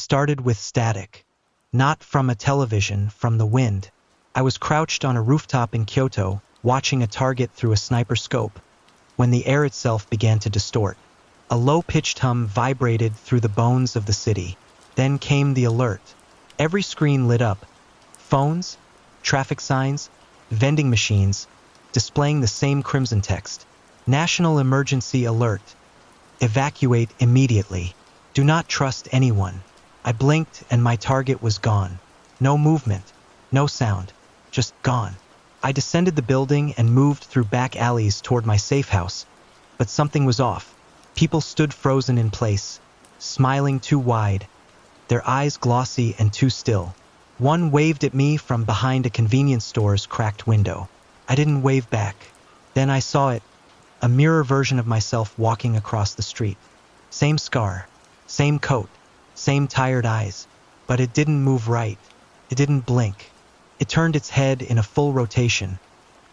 started with static. Not from a television, from the wind. I was crouched on a rooftop in Kyoto, watching a target through a sniper scope, when the air itself began to distort. A low-pitched hum vibrated through the bones of the city. Then came the alert. Every screen lit up. Phones, traffic signs, vending machines, displaying the same crimson text. National emergency alert. Evacuate immediately. Do not trust anyone. I blinked and my target was gone. No movement, no sound, just gone. I descended the building and moved through back alleys toward my safe house, but something was off. People stood frozen in place, smiling too wide, their eyes glossy and too still. One waved at me from behind a convenience store's cracked window. I didn't wave back. Then I saw it, a mirror version of myself walking across the street. Same scar, same coat, same tired eyes, but it didn't move right. It didn't blink. It turned its head in a full rotation,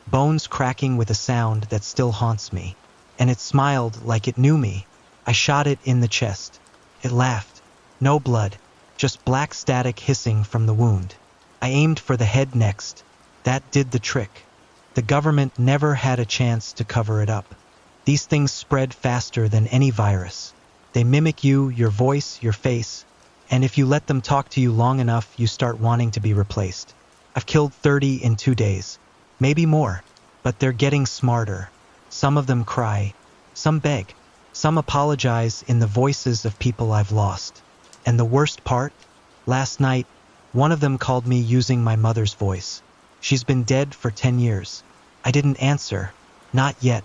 bones cracking with a sound that still haunts me. And it smiled like it knew me. I shot it in the chest. It laughed. No blood, just black static hissing from the wound. I aimed for the head next. That did the trick. The government never had a chance to cover it up. These things spread faster than any virus. They mimic you, your voice, your face, and if you let them talk to you long enough, you start wanting to be replaced. I've killed 30 in 2 days. Maybe more, but they're getting smarter. Some of them cry, some beg, some apologize in the voices of people I've lost. And the worst part? Last night, one of them called me using my mother's voice. She's been dead for 10 years. I didn't answer. Not yet.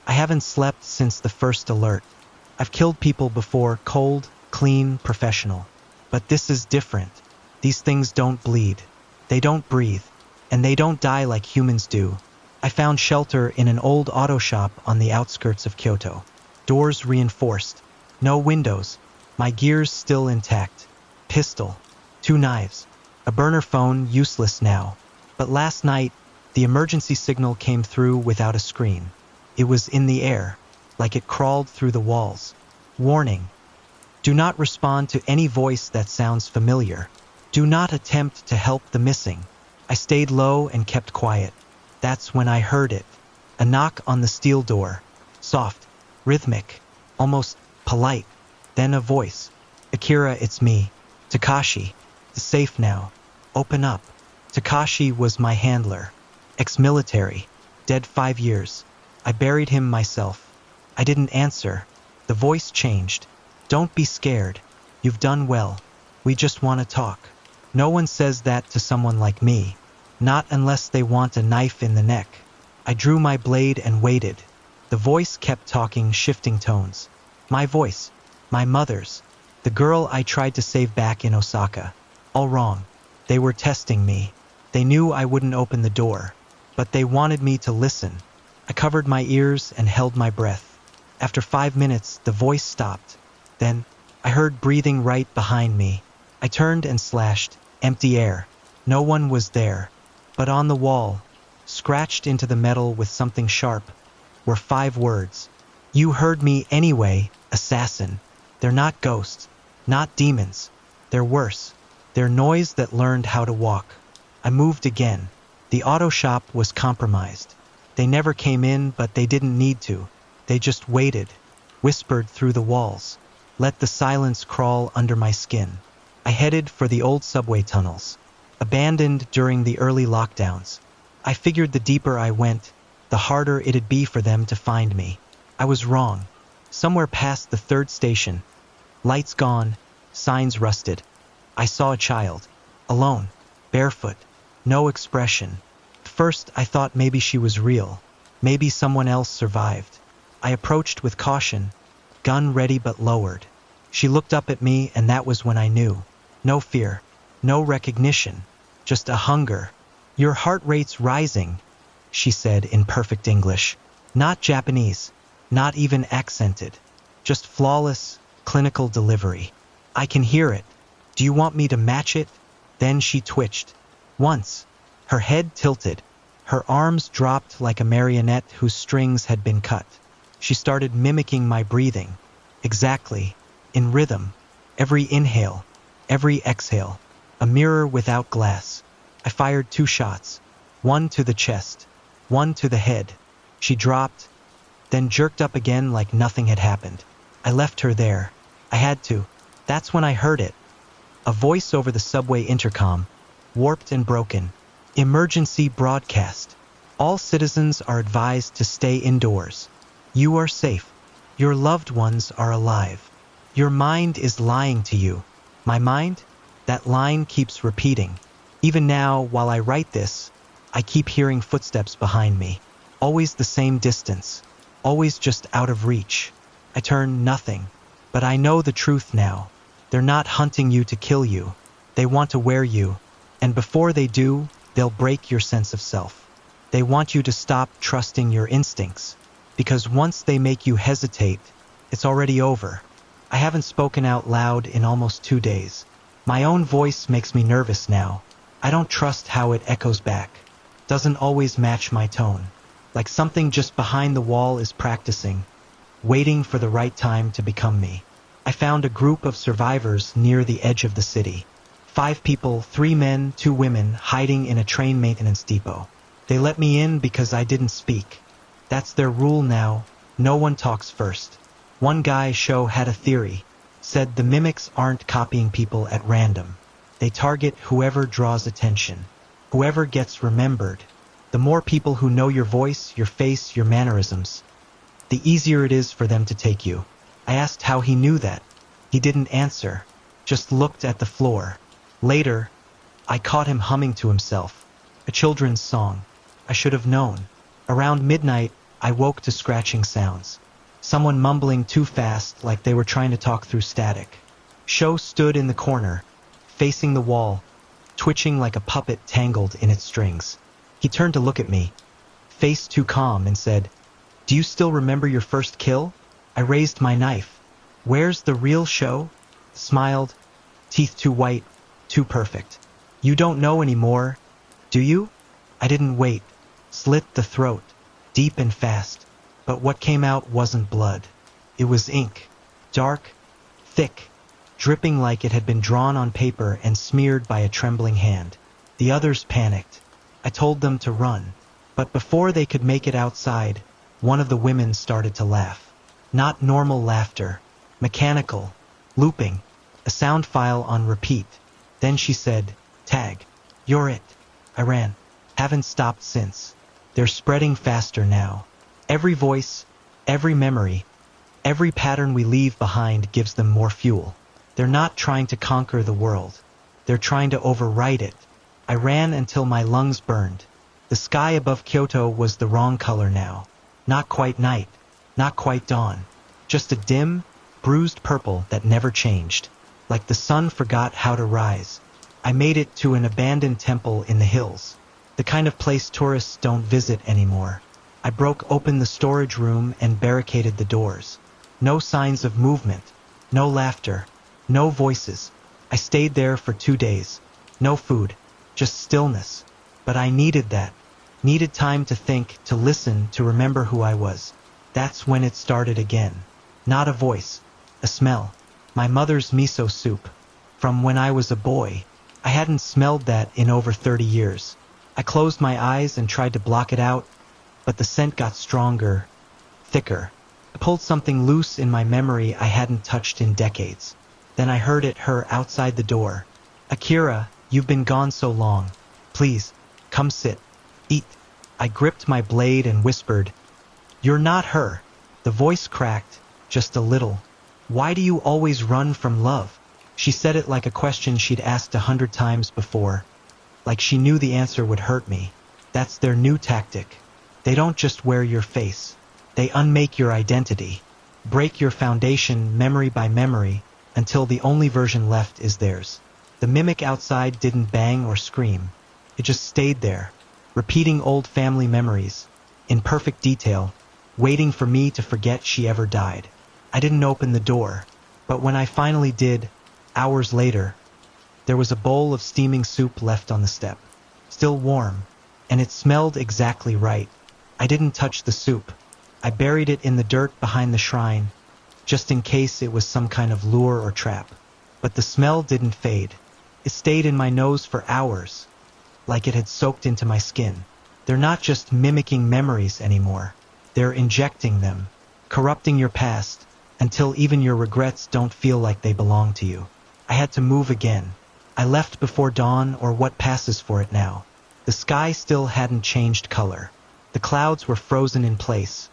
I haven't slept since the first alert. I've killed people before, cold, clean, professional. But this is different. These things don't bleed. They don't breathe. And they don't die like humans do. I found shelter in an old auto shop on the outskirts of Kyoto. Doors reinforced. No windows. My gears still intact. Pistol. 2 knives. A burner phone, useless now. But last night, the emergency signal came through without a screen. It was in the air, like it crawled through the walls. Warning. Do not respond to any voice that sounds familiar. Do not attempt to help the missing. I stayed low and kept quiet. That's when I heard it. A knock on the steel door. Soft, rhythmic, almost polite. Then a voice. Akira, it's me. Takashi. The safe now. Open up. Takashi was my handler. Ex-military. Dead 5 years. I buried him myself. I didn't answer. The voice changed. Don't be scared. You've done well. We just want to talk. No one says that to someone like me. Not unless they want a knife in the neck. I drew my blade and waited. The voice kept talking, shifting tones. My voice. My mother's. The girl I tried to save back in Osaka. All wrong. They were testing me. They knew I wouldn't open the door. But they wanted me to listen. I covered my ears and held my breath. After 5 minutes, the voice stopped. Then, I heard breathing right behind me. I turned and slashed. Empty air. No one was there. But on the wall, scratched into the metal with something sharp, were 5 words. You heard me anyway, assassin. They're not ghosts, not demons. They're worse. They're noise that learned how to walk. I moved again. The auto shop was compromised. They never came in, but they didn't need to. They just waited, whispered through the walls, let the silence crawl under my skin. I headed for the old subway tunnels. Abandoned during the early lockdowns. I figured the deeper I went, the harder it'd be for them to find me. I was wrong. Somewhere past the 3rd station. Lights gone, signs rusted. I saw a child. Alone. Barefoot. No expression. At first I thought maybe she was real. Maybe someone else survived. I approached with caution, gun ready but lowered. She looked up at me and that was when I knew. No fear. No recognition, just a hunger. Your heart rate's rising, she said in perfect English. Not Japanese, not even accented. Just flawless, clinical delivery. I can hear it. Do you want me to match it? Then she twitched. Once. Her head tilted. Her arms dropped like a marionette whose strings had been cut. She started mimicking my breathing. Exactly. In rhythm. Every inhale. every exhale, a mirror without glass. I fired 2 shots, one to the chest, one to the head. She dropped, then jerked up again like nothing had happened. I left her there. I had to. That's when I heard it. A voice over the subway intercom, warped and broken. Emergency broadcast. All citizens are advised to stay indoors. You are safe. Your loved ones are alive. Your mind is lying to you. My mind? That line keeps repeating. Even now, while I write this, I keep hearing footsteps behind me. Always the same distance. Always just out of reach. I turn nothing. But I know the truth now. They're not hunting you to kill you. They want to wear you. And before they do, they'll break your sense of self. They want you to stop trusting your instincts. Because once they make you hesitate, it's already over. I haven't spoken out loud in almost 2 days. My own voice makes me nervous now. I don't trust how it echoes back. Doesn't always match my tone. Like something just behind the wall is practicing, waiting for the right time to become me. I found a group of survivors near the edge of the city. 5 people, 3 men, 2 women, hiding in a train maintenance depot. They let me in because I didn't speak. That's their rule now. No one talks first. One guy show had a theory. Said the mimics aren't copying people at random. They target whoever draws attention. Whoever gets remembered. The more people who know your voice, your face, your mannerisms, the easier it is for them to take you. I asked how he knew that. He didn't answer, just looked at the floor. Later, I caught him humming to himself, a children's song. I should have known. Around midnight, I woke to scratching sounds. Someone mumbling too fast, like they were trying to talk through static. Sho stood in the corner, facing the wall, twitching like a puppet tangled in its strings. He turned to look at me, face too calm, and said, "Do you still remember your first kill?" I raised my knife. "Where's the real Sho?" Smiled, teeth too white, too perfect. "You don't know anymore, do you?" I didn't wait. Slit the throat, deep and fast. But what came out wasn't blood. It was ink. Dark, thick, dripping like it had been drawn on paper and smeared by a trembling hand. The others panicked. I told them to run. But before they could make it outside, one of the women started to laugh. Not normal laughter. Mechanical. Looping. A sound file on repeat. Then she said, "Tag. You're it." I ran. Haven't stopped since. They're spreading faster now. Every voice, every memory, every pattern we leave behind gives them more fuel. They're not trying to conquer the world. They're trying to overwrite it. I ran until my lungs burned. The sky above Kyoto was the wrong color now. Not quite night, not quite dawn. Just a dim, bruised purple that never changed. Like the sun forgot how to rise. I made it to an abandoned temple in the hills. The kind of place tourists don't visit anymore. I broke open the storage room and barricaded the doors. No signs of movement. No laughter. No voices. I stayed there for 2 days. No food. Just stillness. But I needed that. Needed time to think, to listen, to remember who I was. That's when it started again. Not a voice. A smell. My mother's miso soup. From when I was a boy. I hadn't smelled that in over 30 years. I closed my eyes and tried to block it out, but the scent got stronger, thicker. I pulled something loose in my memory I hadn't touched in decades. Then I heard her outside the door. "Akira, you've been gone so long. Please, come sit. Eat." I gripped my blade and whispered, "You're not her." The voice cracked, just a little. "Why do you always run from love?" She said it like a question she'd asked 100 times before. Like she knew the answer would hurt me. That's their new tactic. They don't just wear your face. They unmake your identity. Break your foundation memory by memory until the only version left is theirs. The mimic outside didn't bang or scream. It just stayed there, repeating old family memories, in perfect detail, waiting for me to forget she ever died. I didn't open the door, but when I finally did, hours later, there was a bowl of steaming soup left on the step, still warm, and it smelled exactly right. I didn't touch the soup. I buried it in the dirt behind the shrine, just in case it was some kind of lure or trap. but the smell didn't fade. It stayed in my nose for hours, like it had soaked into my skin. They're not just mimicking memories anymore. They're injecting them, corrupting your past, until even your regrets don't feel like they belong to you. I had to move again. I left before dawn, or what passes for it now. The sky still hadn't changed color. The clouds were frozen in place,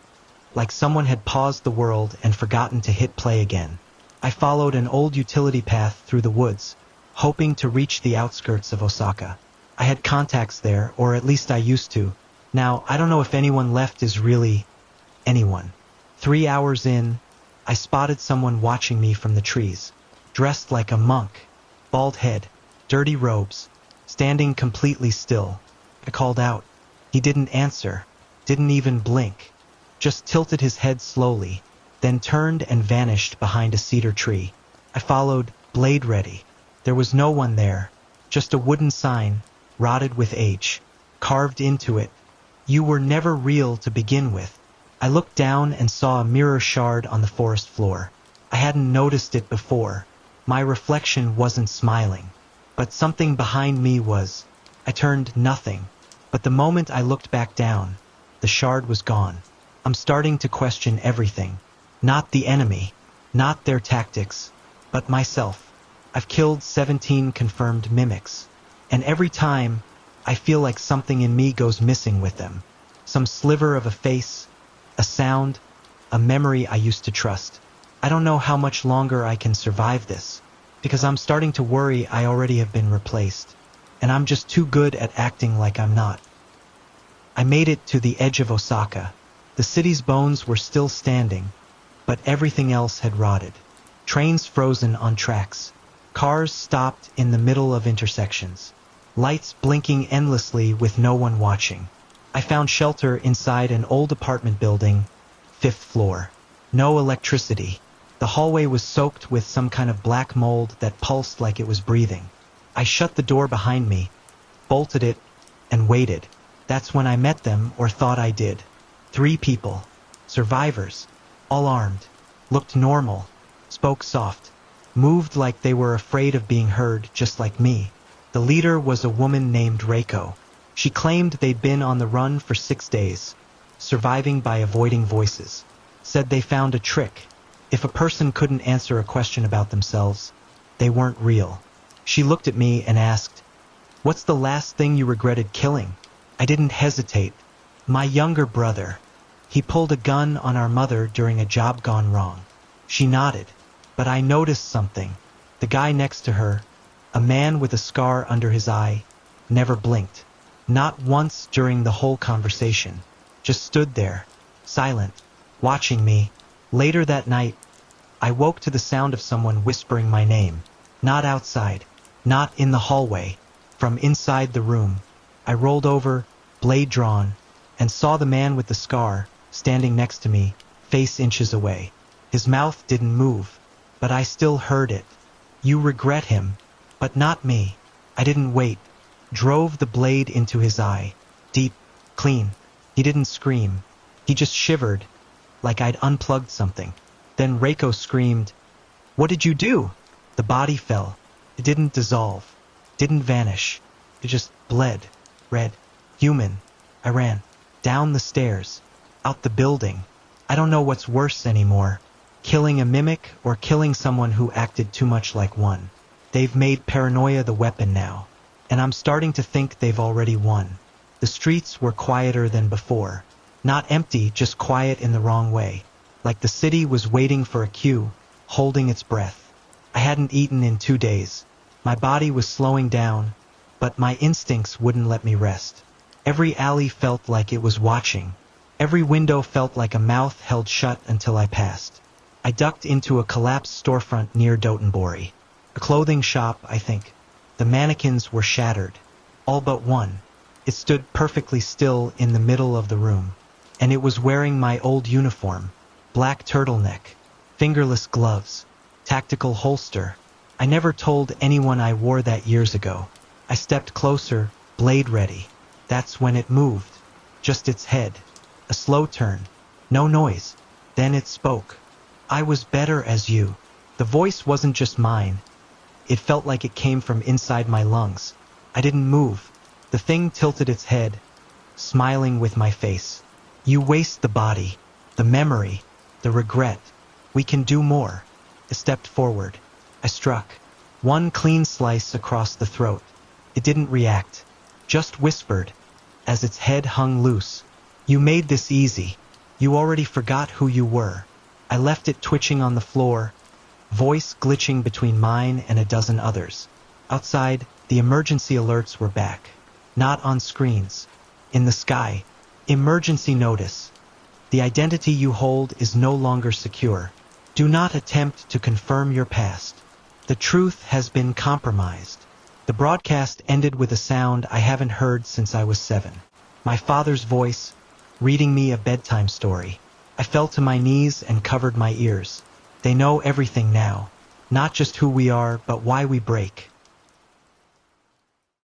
like someone had paused the world and forgotten to hit play again. I followed an old utility path through the woods, hoping to reach the outskirts of Osaka. I had contacts there, or at least I used to. Now, I don't know if anyone left is really anyone. 3 hours in, I spotted someone watching me from the trees, dressed like a monk, bald head, dirty robes, standing completely still. I called out. He didn't answer, didn't even blink, just tilted his head slowly, then turned and vanished behind a cedar tree. I followed, blade ready. There was no one there, just a wooden sign, rotted with age, carved into it. You were never real to begin with. I looked down and saw a mirror shard on the forest floor. I hadn't noticed it before. My reflection wasn't smiling, but something behind me was. I turned nothing, but the moment I looked back down, the shard was gone. I'm starting to question everything. Not the enemy, not their tactics, but myself. I've killed 17 confirmed mimics, and every time, I feel like something in me goes missing with them. Some sliver of a face, a sound, a memory I used to trust. I don't know how much longer I can survive this, because I'm starting to worry I already have been replaced, and I'm just too good at acting like I'm not. I made it to the edge of Osaka. The city's bones were still standing, but everything else had rotted. Trains frozen on tracks. Cars stopped in the middle of intersections. Lights blinking endlessly with no one watching. I found shelter inside an old apartment building, 5th floor. No electricity. The hallway was soaked with some kind of black mold that pulsed like it was breathing. I shut the door behind me, bolted it, and waited. That's when I met them, or thought I did. 3 people. Survivors. All armed. Looked normal. Spoke soft. Moved like they were afraid of being heard, just like me. The leader was a woman named Reiko. She claimed they'd been on the run for 6 days, surviving by avoiding voices. Said they found a trick. If a person couldn't answer a question about themselves, they weren't real. She looked at me and asked, "What's the last thing you regretted killing?" I didn't hesitate. My younger brother. He pulled a gun on our mother during a job gone wrong. She nodded, but I noticed something. The guy next to her, a man with a scar under his eye, never blinked. Not once during the whole conversation. Just stood there, silent, watching me. Later that night, I woke to the sound of someone whispering my name. Not outside, not in the hallway, from inside the room. I rolled over, blade drawn, and saw the man with the scar, standing next to me, face inches away. His mouth didn't move, but I still heard it. "You regret him, but not me." I didn't wait. Drove the blade into his eye. Deep, clean. He didn't scream. He just shivered, like I'd unplugged something. Then Reiko screamed, "What did you do?" The body fell. It didn't dissolve. Didn't vanish. It just bled. Red. Human. I ran. Down the stairs. Out the building. I don't know what's worse anymore. Killing a mimic or killing someone who acted too much like one. They've made paranoia the weapon now. And I'm starting to think they've already won. The streets were quieter than before. Not empty, just quiet in the wrong way. Like the city was waiting for a cue, holding its breath. I hadn't eaten in 2 days. My body was slowing down, but my instincts wouldn't let me rest. Every alley felt like it was watching. Every window felt like a mouth held shut until I passed. I ducked into a collapsed storefront near Dotonbori. A clothing shop, I think. The mannequins were shattered. All but one. It stood perfectly still in the middle of the room. And it was wearing my old uniform. Black turtleneck. Fingerless gloves. Tactical holster. I never told anyone I wore that years ago. I stepped closer, blade ready. That's when it moved. Just its head. A slow turn. No noise. Then it spoke. "I was better as you." The voice wasn't just mine. It felt like it came from inside my lungs. I didn't move. The thing tilted its head, smiling with my face. You waste the body, the memory, the regret. We can do more. I stepped forward. I struck. One clean slice across the throat. It didn't react, just whispered, as its head hung loose. You made this easy. You already forgot who you were. I left it twitching on the floor, voice glitching between mine and a dozen others. Outside, the emergency alerts were back. Not on screens. In the sky. Emergency notice. The identity you hold is no longer secure. Do not attempt to confirm your past. The truth has been compromised. The broadcast ended with a sound I haven't heard since I was 7. My father's voice, reading me a bedtime story. I fell to my knees and covered my ears. They know everything now. Not just who we are, but why we break.